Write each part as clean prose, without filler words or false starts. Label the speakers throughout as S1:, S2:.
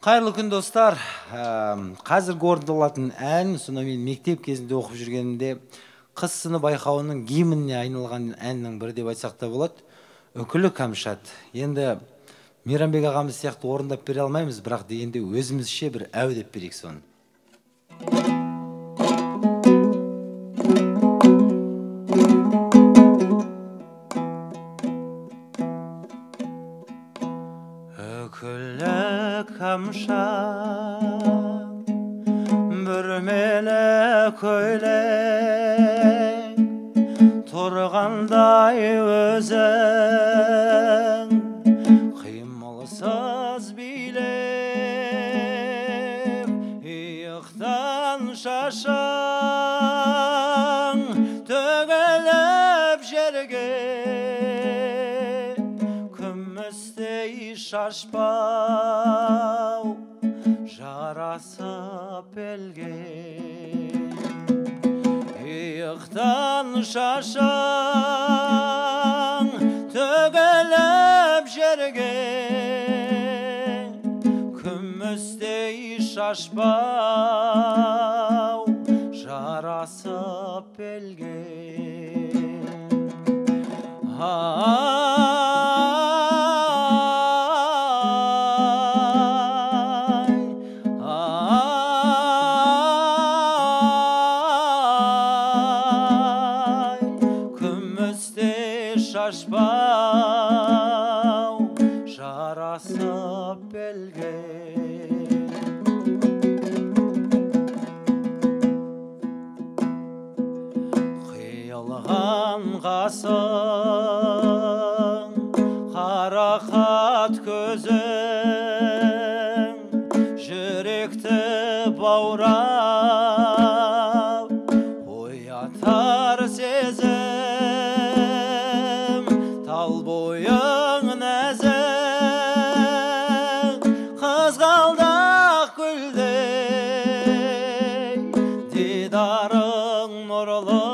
S1: Қайырлы күн достар. Қазіргі орындалатын ән, соны мен мектеп кезінде оқып жүргенімде қыз сыны байқауының гимніне айналған әннің бірі деп айтсақ та болады. Үкілі Кәмшат. Енді Мейрамбек ағамыз сияқты орындап бере алмаймыз, бірақ дегенде өзімізше бір әу деп берейік соны. Үкілі Кәмшат, бүрмелі көйлек, тұрғандай өзің, қимылсыз билеп, иықтан шашың төгіліп жерге, күмістей шашпау жарасып елге. Иықтан шашың төгіліп жерге, күмістей шашпау жарасып елге. Шашпау жарасып елге. Қиылған қасың, қарақат көзің, жүректі баурап оятар сезім, тал бойың нәзік, қызғалдақ гүлдей, дидарың нұрлы,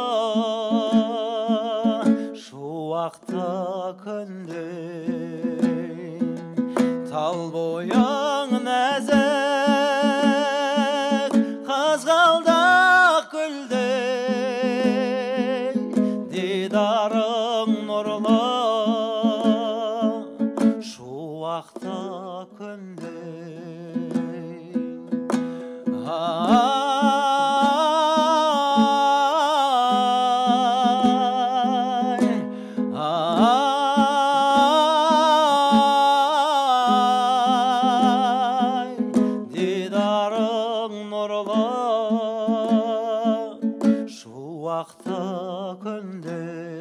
S1: шуақты күндей. Тал бойың нәзік, қызғалдақ гүлдей, дидарың нұрлы, шуақты күндей. Дидарың нұрлы, шуақты күндей.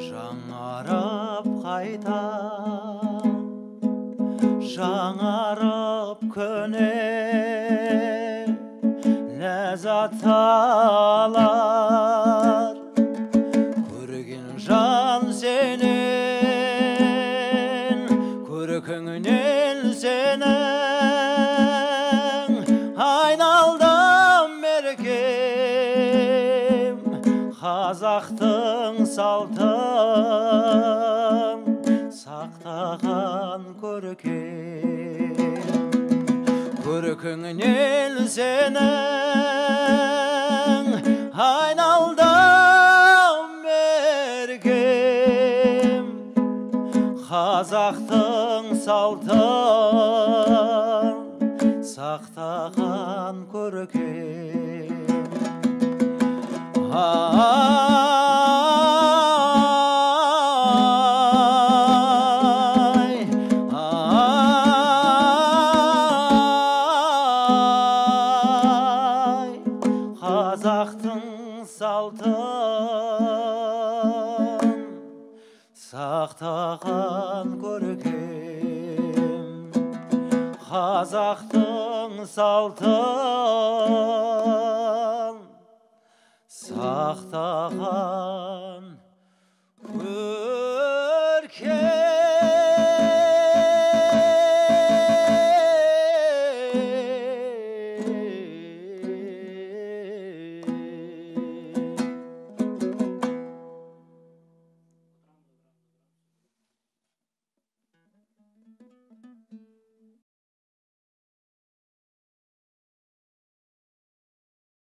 S1: Жаңарып қайта, жаңарып көне, ләззат алар көрген жан сенен, көркіңнен сенің айналдым меркем. Қазақтың салтын сақтаған көркем, көркіңнен сенің айналдым меркем. Қазақтың салтын сақтаған көркем. Қазақтың салтын сақтаған көркем. Қазақтың салтын сақтаған